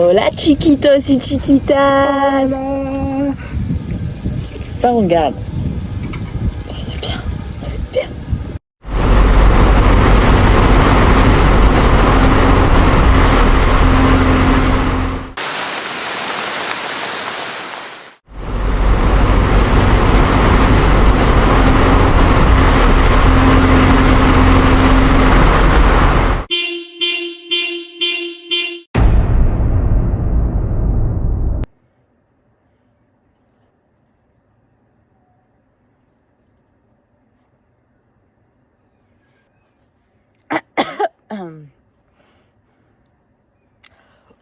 Hola chiquitos y chiquitas. Ça on garde. Ça c'est bien, c'est bien.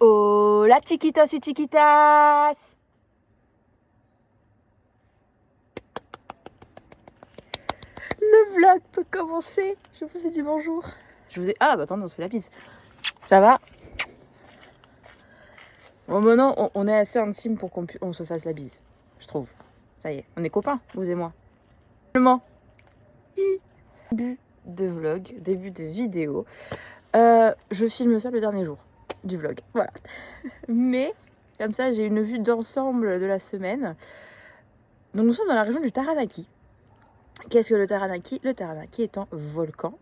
Hola chiquitos y chiquitas. Le vlog peut commencer. Je vous ai dit bonjour. Ah bah attendez, on se fait la bise. Ça va? Bon maintenant on est assez intime pour qu'on se fasse la bise. Je trouve. Ça y est, on est copains, vous et moi. Début de vlog, début de vidéo. Je filme ça le dernier jour du vlog. Voilà. Mais comme ça j'ai une vue d'ensemble de la semaine. Donc nous sommes dans la région du Taranaki. Qu'est-ce que le Taranaki? Le Taranaki est un volcan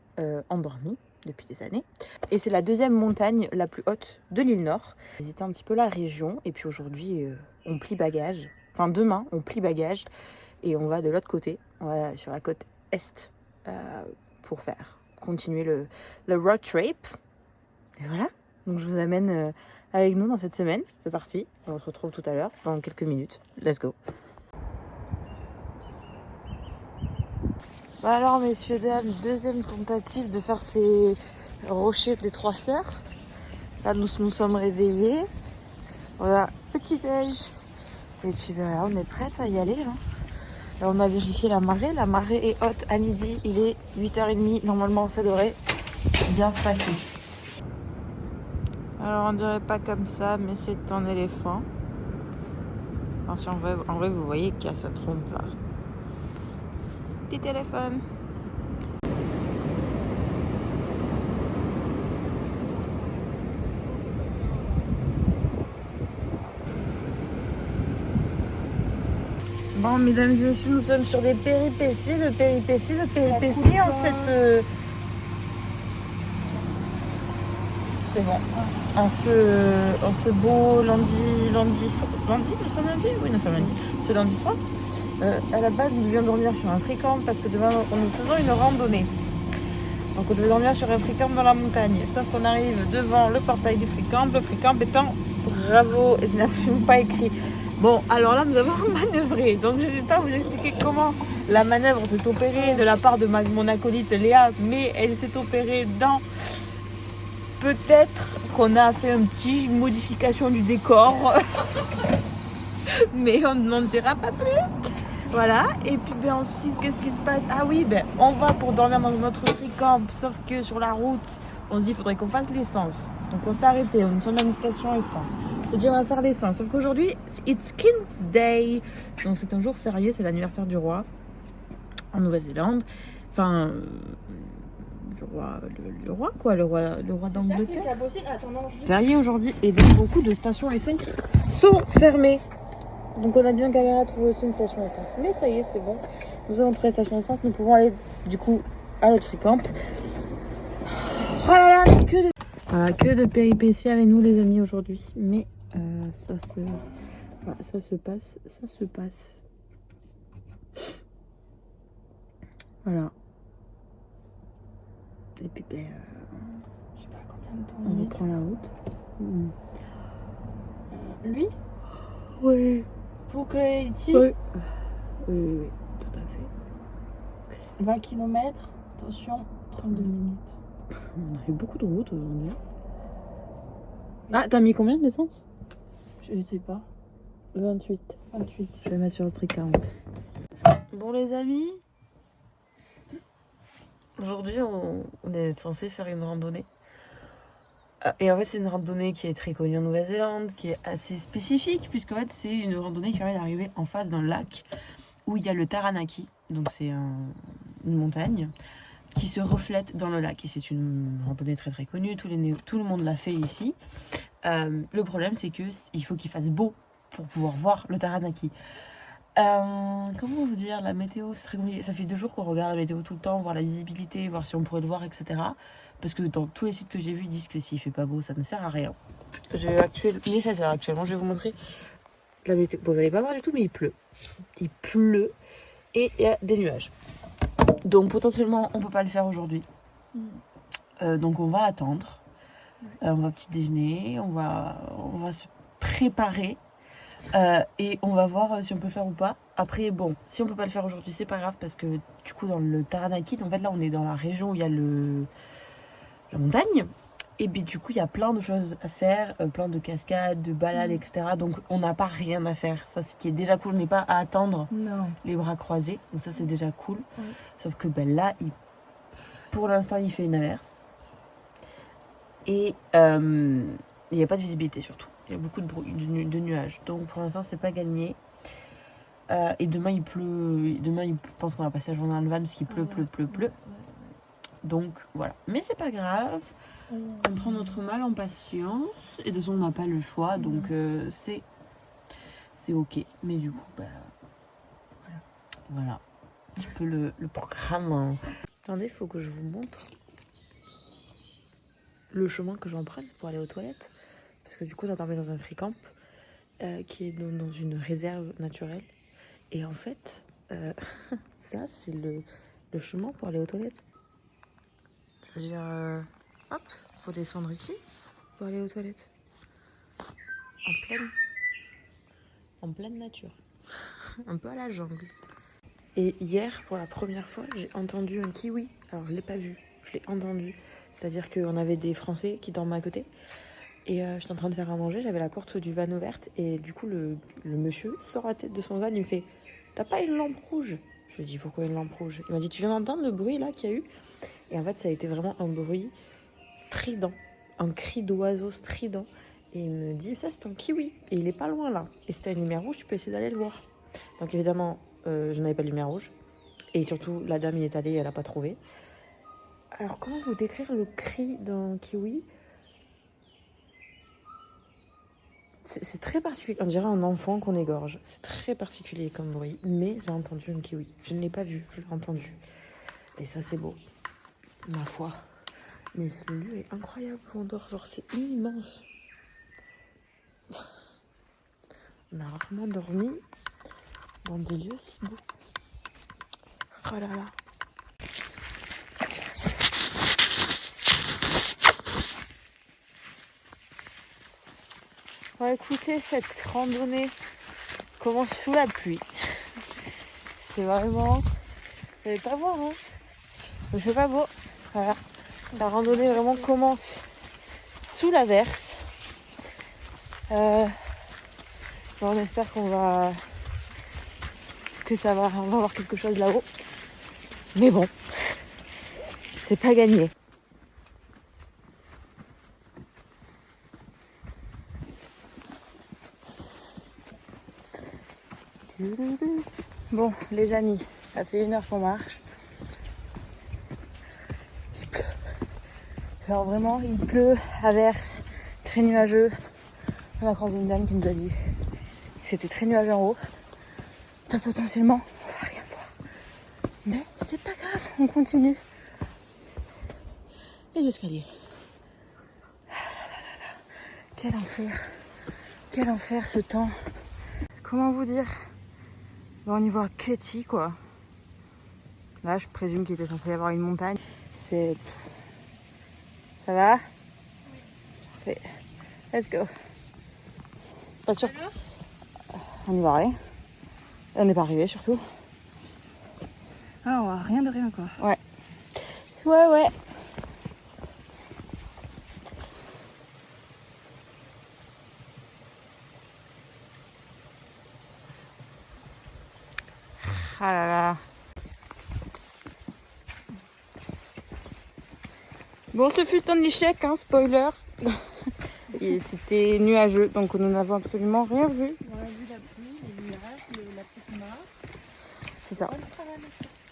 endormi depuis des années. Et c'est la deuxième montagne la plus haute de l'île Nord. Visiter un petit peu la région. Et puis aujourd'hui, on plie bagage. Enfin, demain, on plie bagage. Et on va de l'autre côté. On va sur la côte est pour continuer le road trip. Et voilà. Donc je vous amène avec nous dans cette semaine. C'est parti. On se retrouve tout à l'heure, dans quelques minutes. Let's go. Alors messieurs dames, deuxième tentative de faire ces rochers des Trois Sœurs. Là nous sommes réveillés. Voilà, petit déj. Et puis voilà, on est prête à y aller là. Là on a vérifié la marée. La marée est haute à midi. Il est 8h30. Normalement ça devrait bien se passer. Alors on dirait pas comme ça, mais c'est un éléphant. Enfin, si en vrai vous voyez qu'il y a sa trompe là. Petit téléphone. Bon, mesdames et messieurs, nous sommes sur des péripéties en cette... C'est bon. En ce beau lundi, nous sommes lundi? Oui, nous sommes lundi. Ce lundi soir. À la base, nous devions dormir sur un free-camp parce que demain, nous faisons une randonnée. Donc, on devait dormir sur un free-camp dans la montagne. Sauf qu'on arrive devant le portail du free-camp. Le free-camp étant bravo, et ce n'est absolument pas écrit. Bon, alors là, nous avons manœuvré. Donc, je ne vais pas vous expliquer comment la manœuvre s'est opérée de la part de mon acolyte Léa, mais elle s'est opérée dans... Peut-être qu'on a fait une petite modification du décor, mais on n'en dira pas plus. Voilà, et puis ben ensuite, qu'est-ce qui se passe? Ah oui, ben on va pour dormir dans notre free-camp, sauf que sur la route, on se dit qu'il faudrait qu'on fasse l'essence. Donc on s'est arrêté, on est sur une station essence. On s'est dit on va faire l'essence, sauf qu'aujourd'hui, it's King's Day. Donc c'est un jour férié, c'est l'anniversaire du roi en Nouvelle-Zélande. Enfin... le roi d'Angleterre. Férié aujourd'hui et donc beaucoup de stations essence sont fermées. Donc on a bien galéré à trouver aussi une station essence. Mais ça y est, c'est bon. Nous avons trouvé la station essence, nous pouvons aller du coup à notre free-camp. Oh là là, que de péripéties avec nous les amis aujourd'hui. Mais ça se passe. Voilà. Et puis, je sais pas combien de temps. On reprend la route. Lui? Oui. Pour que ici? Oui, tout à fait. 20 km, attention, 32 minutes. On a fait beaucoup de route aujourd'hui. Ah, t'as mis combien d'essence? Je sais pas. 28. Je vais mettre sur le tri 40. Bon les amis, aujourd'hui on est censé faire une randonnée. Et en fait c'est une randonnée qui est très connue en Nouvelle-Zélande, qui est assez spécifique, puisqu'en fait c'est une randonnée qui permet d'arriver en face d'un lac où il y a le Taranaki. Donc c'est une montagne qui se reflète dans le lac. Et c'est une randonnée très très connue, tout le monde l'a fait ici. Le problème, c'est qu'il faut qu'il fasse beau pour pouvoir voir le Taranaki. Comment vous dire, la météo, c'est très compliqué. Ça fait 2 jours qu'on regarde la météo tout le temps, voir la visibilité, voir si on pourrait le voir, etc. Parce que dans tous les sites que j'ai vus, ils disent que s'il fait pas beau, ça ne sert à rien. Il est 7h actuellement, je vais vous montrer la météo. Bon, vous n'allez pas voir du tout, mais il pleut. Il pleut et il y a des nuages. Donc potentiellement, on peut pas le faire aujourd'hui. Donc on va attendre. On va petit déjeuner, on va se préparer. Et on va voir si on peut le faire ou pas. Après, bon, si on peut pas le faire aujourd'hui, c'est pas grave parce que du coup, dans le Taranaki, en fait, là, on est dans la région où il y a la montagne. Et puis, du coup, il y a plein de choses à faire, plein de cascades, de balades, etc. Donc, on n'a pas rien à faire. Ça, ce qui est déjà cool, on n'est pas à attendre les bras croisés. Donc, ça, c'est déjà cool. Sauf que ben, là, pour l'instant, il fait une averse. Et il n'y a pas de visibilité surtout. Il y a beaucoup de nuages. Donc pour l'instant, c'est pas gagné. Et demain, il pleut. Demain, je pense qu'on va passer la journée dans le van parce qu'il pleut. Donc voilà. Mais c'est pas grave. On prend notre mal en patience. Et de toute façon, on n'a pas le choix. Donc c'est ok. Mais du coup, bah, voilà. Un petit peu le programme. Attendez, il faut que je vous montre le chemin que j'emprunte pour aller aux toilettes. Parce que du coup, ça t'emmène dans un free camp qui est dans une réserve naturelle. Et en fait, ça, c'est le chemin pour aller aux toilettes. Je veux dire, hop, faut descendre ici pour aller aux toilettes. En pleine nature. Un peu à la jungle. Et hier, pour la première fois, j'ai entendu un kiwi. Alors, je l'ai pas vu, je l'ai entendu. C'est-à-dire qu'on avait des Français qui dormaient à côté. Et j'étais en train de faire à manger, j'avais la porte du van ouverte. Et du coup, le monsieur sort la tête de son van, il me fait « T'as pas une lampe rouge ?» Je lui dis « Pourquoi une lampe rouge ?» Il m'a dit « Tu viens d'entendre le bruit là qu'il y a eu ?» Et en fait, ça a été vraiment un bruit strident, un cri d'oiseau strident. Et il me dit « Ça, c'est un kiwi. Et il est pas loin là. Et si t'as une lumière rouge, tu peux essayer d'aller le voir. » Donc évidemment, je n'avais pas de lumière rouge. Et surtout, la dame y est allée, elle a pas trouvé. Alors, comment vous décrire le cri d'un kiwi ? C'est très particulier. On dirait un enfant qu'on égorge. C'est très particulier comme bruit. Mais j'ai entendu un kiwi. Je ne l'ai pas vu, je l'ai entendu. Et ça, c'est beau. Ma foi. Mais ce lieu est incroyable où on dort. Genre, c'est immense. On a rarement dormi dans des lieux si beaux. Oh là là. On va écouter cette randonnée commence sous la pluie. C'est vraiment... Vous n'allez pas voir, hein. Il fait pas beau. Voilà. La randonnée vraiment commence sous l'averse. On espère qu'on va... on va avoir quelque chose là-haut. Mais bon, c'est pas gagné. Bon, les amis, ça fait 1 heure qu'on marche. Il pleut. Alors vraiment, il pleut, averse, très nuageux. On a croisé une dame qui nous a dit que c'était très nuageux en haut. Donc potentiellement, on va rien voir. Mais c'est pas grave, on continue. Les escaliers. Quel enfer. Quel enfer ce temps. Comment vous dire ? Bon, on y voit Ketty, quoi. Là, je présume qu'il était censé y avoir une montagne. C'est... Ça va ? Parfait. Let's go. Pas sûr. On y va rien. On n'est pas arrivé, surtout. Ah, on voit rien de rien, quoi. Ouais. Ouais. Ah là là. Bon, ce fut un échec, hein, spoiler. Et c'était nuageux, donc nous n'avons absolument rien vu. On a vu la pluie, les nuages, la petite mare. C'est ça.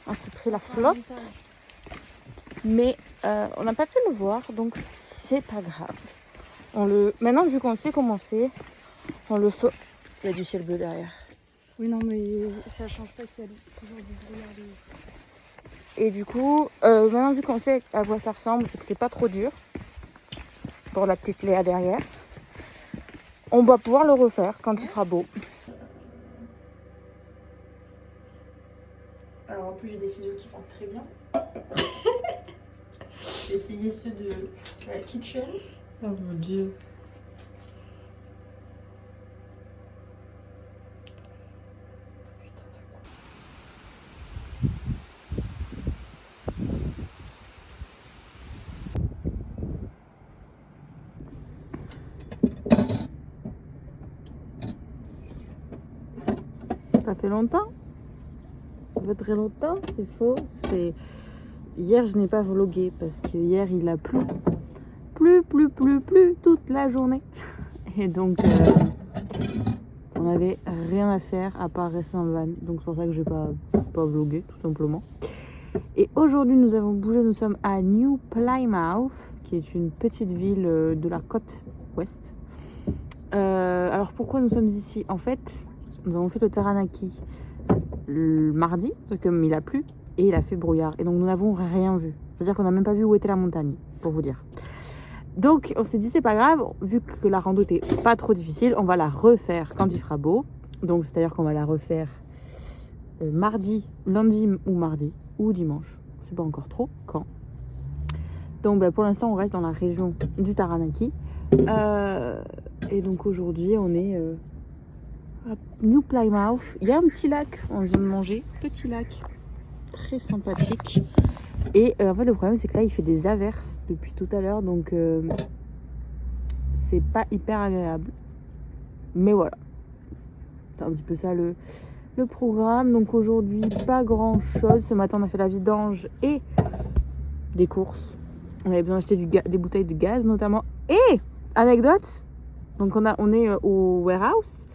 On s'est pris la flotte. Mais on n'a pas pu le voir, donc c'est pas grave. Maintenant, vu qu'on sait comment c'est, on le fait. Il y a du ciel bleu derrière. Oui, non, mais ça change pas qu'il y a toujours du brouillard. Et du coup, maintenant, vu qu'on sait à quoi ça ressemble et que c'est pas trop dur, pour la petite Léa derrière, on va pouvoir le refaire quand il fera beau. Alors en plus j'ai des ciseaux qui font très bien. J'ai essayé ceux de la kitchen. Oh mon dieu. Ça fait longtemps. Ça fait très longtemps, c'est faux. Hier je n'ai pas vlogué parce que hier il a plu. Plu toute la journée. Et donc on n'avait rien à faire à part rester dans le van. Donc c'est pour ça que je n'ai pas vlogué tout simplement. Et aujourd'hui nous avons bougé, nous sommes à New Plymouth, qui est une petite ville de la côte ouest. Alors pourquoi nous sommes ici? En fait, nous avons fait le Taranaki le mardi, parce que comme il a plu et il a fait brouillard. Et donc nous n'avons rien vu. C'est-à-dire qu'on n'a même pas vu où était la montagne, pour vous dire. Donc on s'est dit c'est pas grave, vu que la rando était pas trop difficile, on va la refaire quand il fera beau. Donc c'est-à-dire qu'on va la refaire mardi, lundi ou mardi ou dimanche. On sait pas encore trop quand. Donc pour l'instant on reste dans la région du Taranaki. Et donc aujourd'hui on est à New Plymouth. Il y a un petit lac, on vient de manger, petit lac très sympathique. Et en fait le problème c'est que là il fait des averses depuis tout à l'heure, donc c'est pas hyper agréable. Mais voilà, c'est un petit peu ça le programme. Donc aujourd'hui pas grand chose. Ce matin on a fait la vidange et des courses. On avait besoin d'acheter des bouteilles de gaz notamment. Et anecdote, donc on est au warehouse.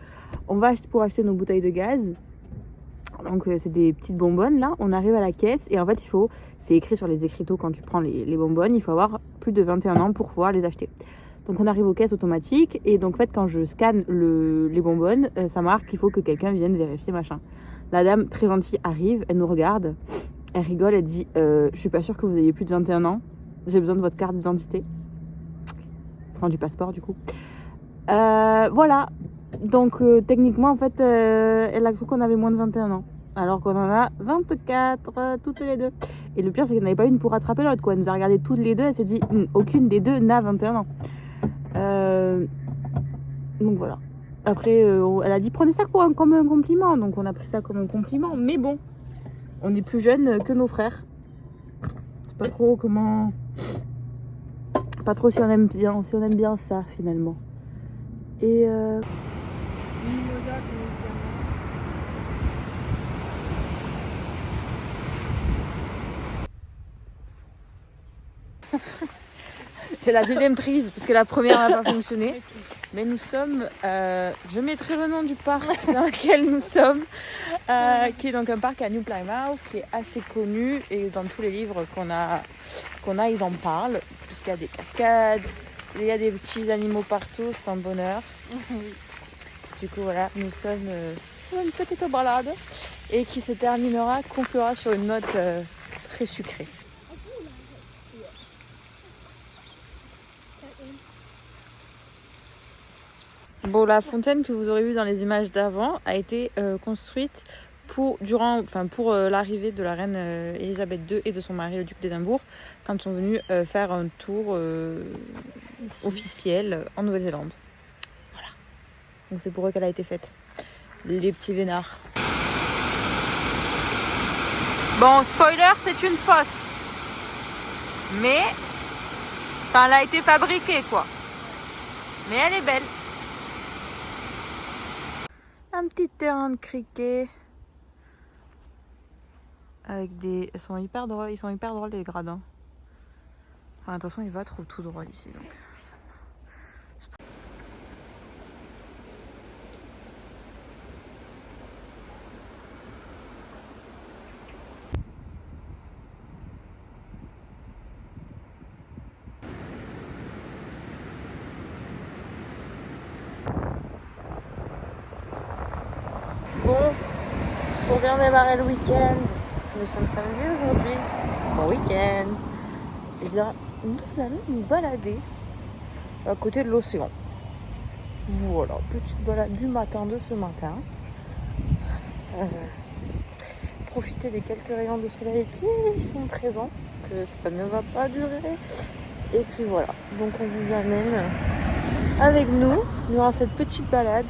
On va pour acheter nos bouteilles de gaz. Donc c'est des petites bonbonnes là. On arrive à la caisse et en fait c'est écrit sur les écriteaux quand tu prends les bonbonnes, il faut avoir plus de 21 ans pour pouvoir les acheter. Donc on arrive aux caisses automatiques et donc en fait quand je scanne les bonbonnes, ça marque qu'il faut que quelqu'un vienne vérifier machin. La dame très gentille arrive, elle nous regarde, elle rigole, elle dit je suis pas sûre que vous ayez plus de 21 ans, j'ai besoin de votre carte d'identité. Enfin du passeport du coup. Voilà. Donc techniquement en fait elle a cru qu'on avait moins de 21 ans. Alors qu'on en a 24 toutes les deux. Et le pire c'est qu'elle n'avait pas une pour rattraper l'autre quoi. Elle nous a regardé toutes les deux, elle s'est dit aucune des deux n'a 21 ans. Donc voilà. Après elle a dit prenez ça comme un compliment. Donc on a pris ça comme un compliment. Mais bon, on est plus jeunes que nos frères. C'est pas trop comment... Pas trop si on aime bien ça finalement. Et Mimosa, c'est la deuxième prise parce que la première n'a pas fonctionné. Mais nous sommes, je mettrai le nom du parc dans lequel nous sommes, qui est donc un parc à New Plymouth, qui est assez connu et dans tous les livres qu'on a, ils en parlent, puisqu'il y a des cascades, il y a des petits animaux partout, c'est un bonheur. Du coup voilà, nous sommes sur une petite balade et qui se conclura sur une note très sucrée. Bon, la fontaine que vous aurez vue dans les images d'avant a été construite pour l'arrivée de la reine Elisabeth II et de son mari le duc d'Édimbourg quand ils sont venus faire un tour officiel en Nouvelle-Zélande. Voilà. Donc c'est pour eux qu'elle a été faite. Les petits vénards. Bon, spoiler, c'est une fosse. Mais elle a été fabriquée quoi. Mais elle est belle. Un petit terrain de cricket avec des... Ils sont hyper drôles les gradins. Enfin, de toute façon, Eva trouve tout drôle ici. Donc. pour bien démarrer le week-end, nous sommes samedi aujourd'hui, bon week-end, et bien nous allons nous balader à côté de l'océan. Voilà, petite balade du matin de ce matin. Profiter des quelques rayons de soleil qui sont présents, parce que ça ne va pas durer. Et puis voilà, donc on vous amène avec nous durant cette petite balade.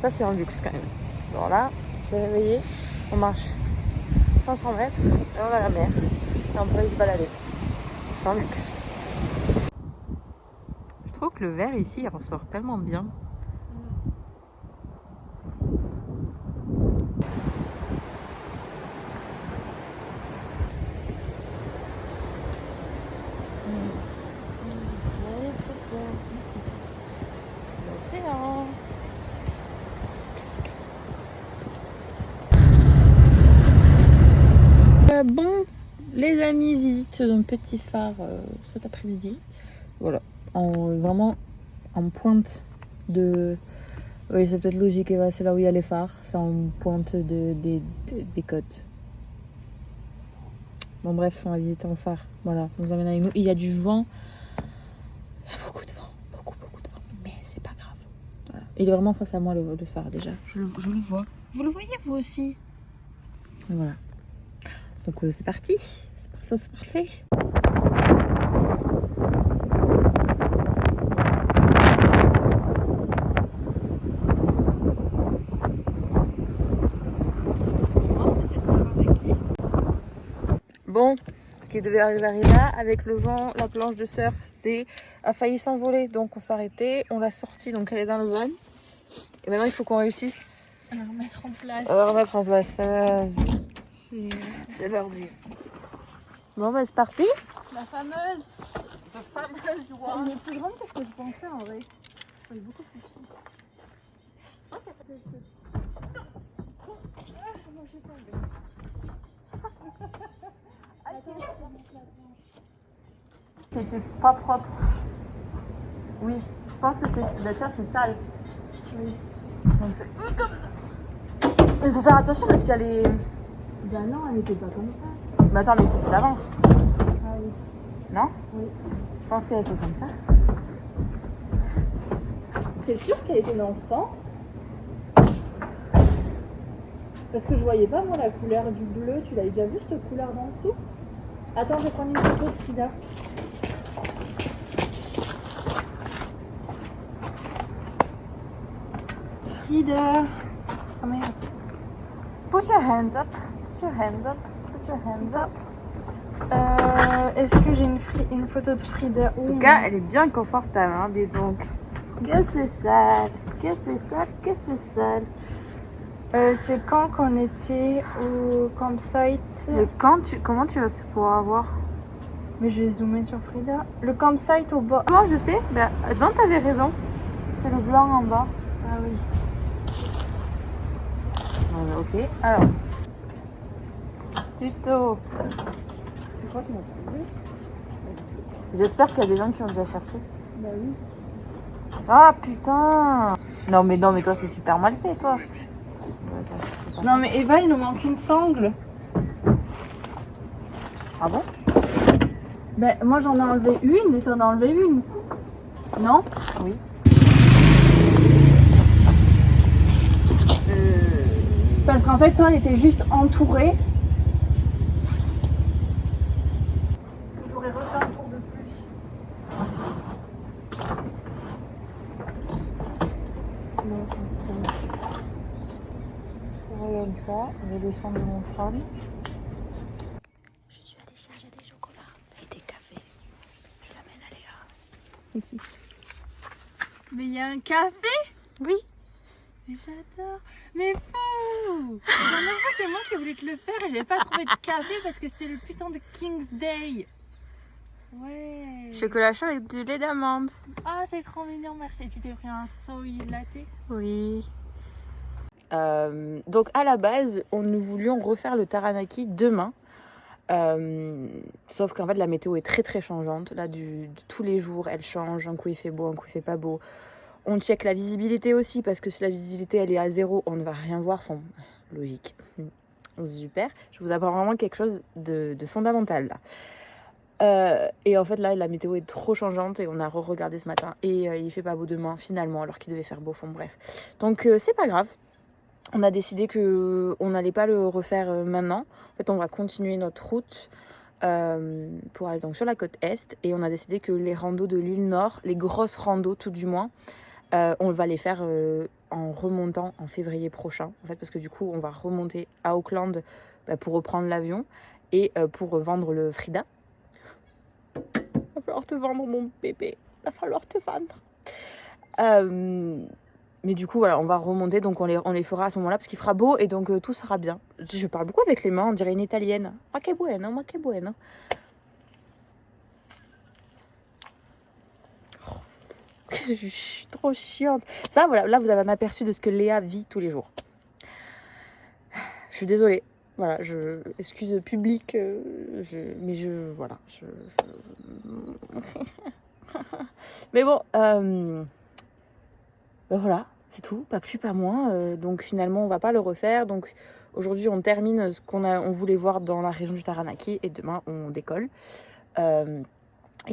Ça c'est un luxe quand même. Alors là, on s'est réveillé, on marche 500 mètres et on a la mer. Et on peut aller se balader. C'est un luxe. Je trouve que le verre ici il ressort tellement bien. L'océan. Bon, les amis visitent un petit phare cet après-midi. Voilà, vraiment en pointe de... Oui, c'est peut-être logique, Eva, c'est là où il y a les phares. C'est en pointe des côtes. Bon bref, on va visiter un phare. Voilà, on nous emmène avec nous. Il y a du vent. Il y a beaucoup de vent. Beaucoup de vent. Mais c'est pas grave. Voilà. Il est vraiment face à moi le phare déjà. Je le vois. Vous le voyez vous aussi? Et voilà. Donc c'est parti. C'est parti. Bon, ce qui devait arriver là, avec le vent, la planche de surf, a failli s'envoler. Donc on s'est arrêté, on l'a sortie, donc elle est dans le van. Et maintenant il faut qu'on réussisse à la remettre en place. À la remettre en place. C'est mardi. Bon bah c'est parti. La fameuse one. Elle est plus grande que ce que je pensais en vrai. Elle est beaucoup plus petite. C'était pas propre. Oui, je pense que c'est... Bah tiens, c'est sale. Oui. Donc c'est comme ça. Il faut faire attention parce qu'il y a les... Bah non, elle n'était pas comme ça. Mais attends, mais il faut que tu l'avances. Ah oui. Non? Oui. Je pense qu'elle était comme ça. C'est sûr qu'elle était dans ce sens? Parce que je voyais pas moi la couleur du bleu. Tu l'avais déjà vu cette couleur d'en dessous? Attends, je vais prendre une photo de Frida. Frida. Oh merde. Put your hands up. Put your hands up. Put your hands up. Est-ce que j'ai une photo de Frida? En tout cas, elle est bien confortable, hein, dis donc. Que c'est sale. Que c'est sale. Que c'est sale. C'est quand qu'on était au campsite. Mais comment tu vas pouvoir voir? Mais je vais zoomer sur Frida. Le campsite au bas. Moi, je sais. Ben, non, t'avais raison. C'est le blanc en bas. Ah oui. Voilà, ok. Alors. Tuto. Je crois qu'ils m'ont trouvé. J'espère qu'il y a des gens qui ont déjà cherché. Bah oui. Ah putain. Non mais toi c'est super mal fait toi. Non mais Eva, il nous manque une sangle. Ah bon? Ben moi j'en ai enlevé une et t'en as enlevé une. Non? Oui. Parce qu'en fait toi elle était juste entourée. J'aurais refait un tour de plus. Non, je regarde ça, je vais descendre de mon trône. Je suis allée chercher des chocolats et des cafés. Je l'amène à Léa. Ici. Mais il y a un café? Oui. Mais j'adore. Mais fou! La dernière fois c'est moi qui voulais te le faire et j'avais pas trouvé de café parce que c'était le putain de King's Day. Ouais. Chocolat chaud avec du lait d'amande. Ah c'est trop mignon, merci. Tu t'es pris un soy latte? Oui. Donc à la base, nous voulions refaire le Taranaki demain. Sauf qu'en fait la météo est très très changeante. Là, tous les jours, elle change. Un coup il fait beau, un coup il fait pas beau. On check la visibilité aussi parce que si la visibilité elle est à 0, on ne va rien voir. Enfin, logique. Super. Je vous apprends vraiment quelque chose de fondamental là. Et en fait là la météo est trop changeante et on a re-regardé ce matin et il fait pas beau demain finalement alors qu'il devait faire beau fond, bref. Donc c'est pas grave. On a décidé que on n'allait pas le refaire maintenant. En fait on va continuer notre route pour aller donc sur la côte est et on a décidé que les randos de l'île Nord, les grosses randos tout du moins, on va les faire en remontant en février prochain en fait parce que du coup on va remonter à Auckland pour reprendre l'avion et pour vendre le Frida. Va falloir te vendre mon bébé, va falloir te vendre. Mais du coup voilà on va remonter donc on les fera à ce moment-là parce qu'il fera beau et donc tout sera bien. Je parle beaucoup avec les mains, on dirait une italienne. Ma che bueno, ma che bueno. Je suis trop chiante. Ça voilà, là vous avez un aperçu de ce que Léa vit tous les jours. Je suis désolée. Voilà, excuse publique, voilà. Mais bon, ben voilà, c'est tout, pas plus, pas moins. Donc finalement, on va pas le refaire. Donc aujourd'hui, on termine ce on voulait voir dans la région du Taranaki et demain, on décolle. Il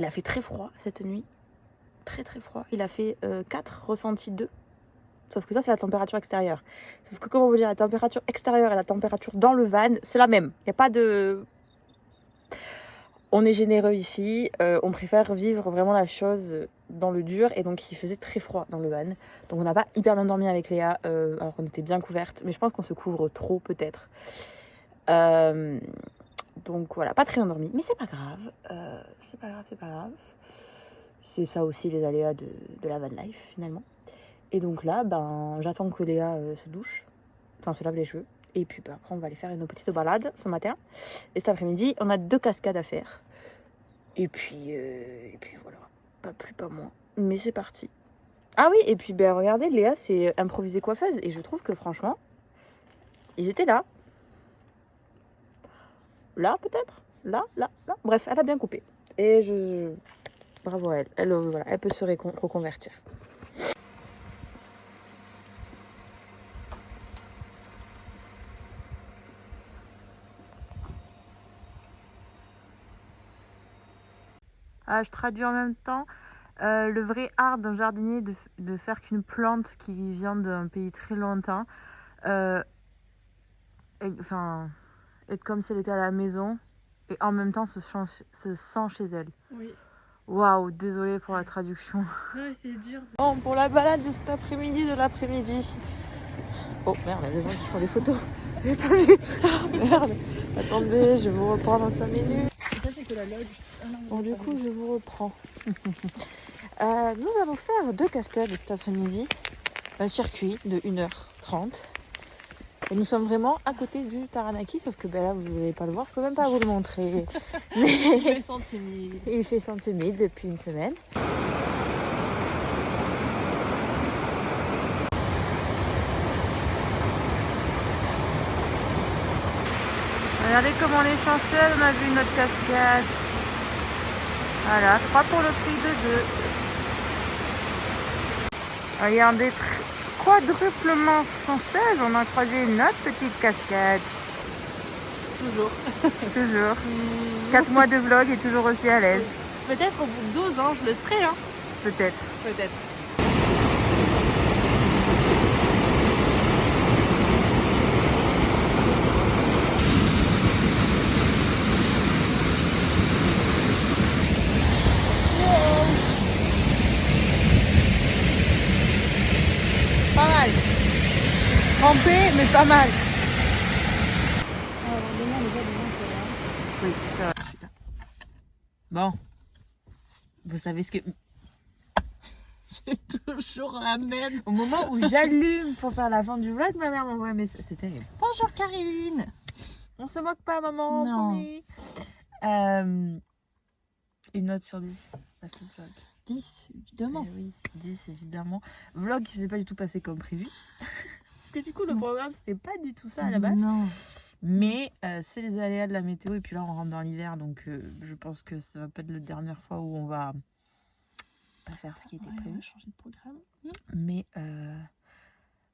a fait très froid cette nuit, très très froid. Il a fait 4 ressentis 2. Sauf que ça, c'est la température extérieure. Sauf que, comment vous dire, la température extérieure et la température dans le van, c'est la même. Il n'y a pas de... On est généreux ici. On préfère vivre vraiment la chose dans le dur. Et donc, il faisait très froid dans le van. Donc, on n'a pas hyper bien dormi avec Léa, alors qu'on était bien couverte. Mais je pense qu'on se couvre trop, peut-être. Donc, voilà, pas très bien dormi. Mais c'est pas grave. C'est pas grave. C'est ça aussi, les aléas de la van life, finalement. Et donc là, j'attends que Léa se douche, enfin se lave les cheveux. Et puis après, on va aller faire une petite balade ce matin. Et cet après-midi, on a 2 cascades à faire. Et puis voilà, pas plus, pas moins. Mais c'est parti. Ah oui, et puis regardez, Léa, c'est improvisée coiffeuse. Et je trouve que franchement, ils étaient là. Là, peut-être. Là. Bref, elle a bien coupé. Et bravo à elle. Voilà, elle peut se reconvertir. Ah, je traduis en même temps. Le vrai art d'un jardinier de faire qu'une plante qui vient d'un pays très lointain, être comme si elle était à la maison et en même temps se sent chez elle. Oui. Waouh, désolée pour la traduction. Non, c'est dur. Bon, pour la balade de cet après-midi, Oh merde, il y a des gens qui font des photos. J'ai pas vu. Oh merde. Attendez, je vais vous reprendre dans 5 minutes. Ça, c'est que la log. Bon, du coup, je vous reprends. Nous allons faire 2 cascades cet après-midi. Un circuit de 1h30. Et nous sommes vraiment à côté du Taranaki, sauf que là, vous n'allez pas le voir, je peux même pas vous le montrer. Mais... Il fait son timide depuis une semaine. Regardez comment on est chanceux, on a vu notre cascade. Voilà, 3 pour le prix de 2. Regardez, quadruplement chanceuse, on a croisé une autre petite cascade. Toujours. 4 mois de vlog et toujours aussi à l'aise. Peut-être au bout de 12 ans, je le serai. Hein. Peut-être. Pas mal. Trempé, mais pas mal. Oui, ça va. Bon. Vous savez ce que... C'est toujours la même. Au moment où j'allume pour faire la fin du vlog, ma mère m'envoie un message. C'est terrible. Bonjour Karine. On se moque pas, maman. Non. Promis. Une note sur 10 à ce vlog. 10, évidemment. Oui, 10 évidemment. Vlog qui s'est pas du tout passé comme prévu. Parce que du coup, le programme, c'était pas du tout ça à la base. Non. Mais c'est les aléas de la météo. Et puis là, on rentre dans l'hiver. Donc, je pense que ça va pas être la dernière fois où on va pas faire ce qui était prévu. On va changer de programme.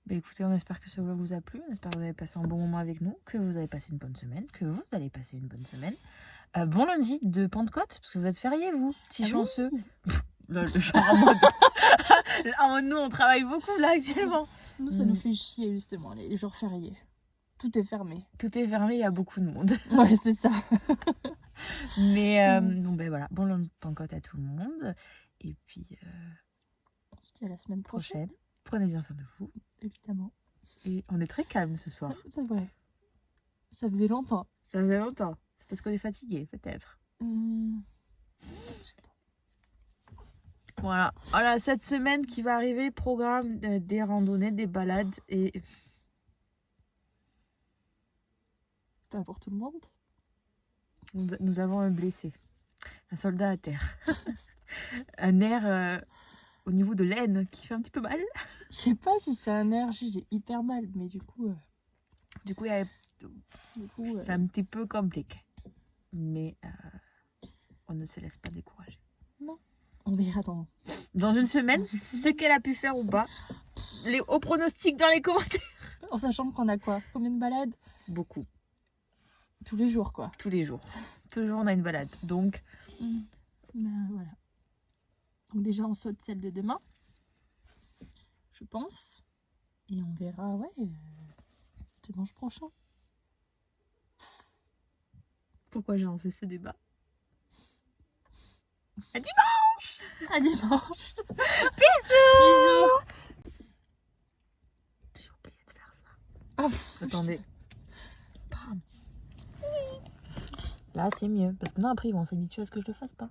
Bah écoutez, on espère que ce vlog vous a plu, on espère que vous avez passé un bon moment avec nous, que vous avez passé une bonne semaine, que vous allez passer une bonne semaine. Bon lundi de Pentecôte, parce que vous êtes férié, vous, petit chanceux. Là, genre en mode nous, on travaille beaucoup là actuellement. Nous, ça nous fait chier justement, les jours fériés. Tout est fermé. Tout est fermé, il y a beaucoup de monde. Ouais, c'est ça. Mais bon, ben voilà, bon lundi de Pentecôte à tout le monde. Et puis, On se dit à la semaine prochaine. Prenez bien soin de vous. Évidemment. Et on est très calme ce soir. C'est vrai. Ça faisait longtemps. Ça faisait longtemps. C'est parce qu'on est fatigué, peut-être. Voilà. Voilà, cette semaine qui va arriver, programme des randonnées, des balades et... Pas pour tout le monde. Nous avons un blessé. Un soldat à terre. Un nerf au niveau de l'aine qui fait un petit peu mal. Je sais pas si c'est un nerf, j'ai hyper mal, mais du coup... Du coup, c'est un petit peu compliqué. Mais on ne se laisse pas décourager. Non. On verra dans une semaine ce qu'elle a pu faire ou pas. Au pronostic dans les commentaires. En sachant qu'on a quoi? Combien de balades? Beaucoup. Tous les jours, quoi. Tous les jours. Tous les jours, on a une balade. Donc, ben, voilà. Donc déjà, on saute celle de demain. Je pense. Et on verra, dimanche prochain. pourquoi j'ai lancé ce débat? À dimanche! À dimanche. Bisous! Bisous. J'ai oublié de faire ça. Ah, Attendez. Bam. Là, c'est mieux. Parce que non, après, ils vont s'habituer à ce que je le fasse pas.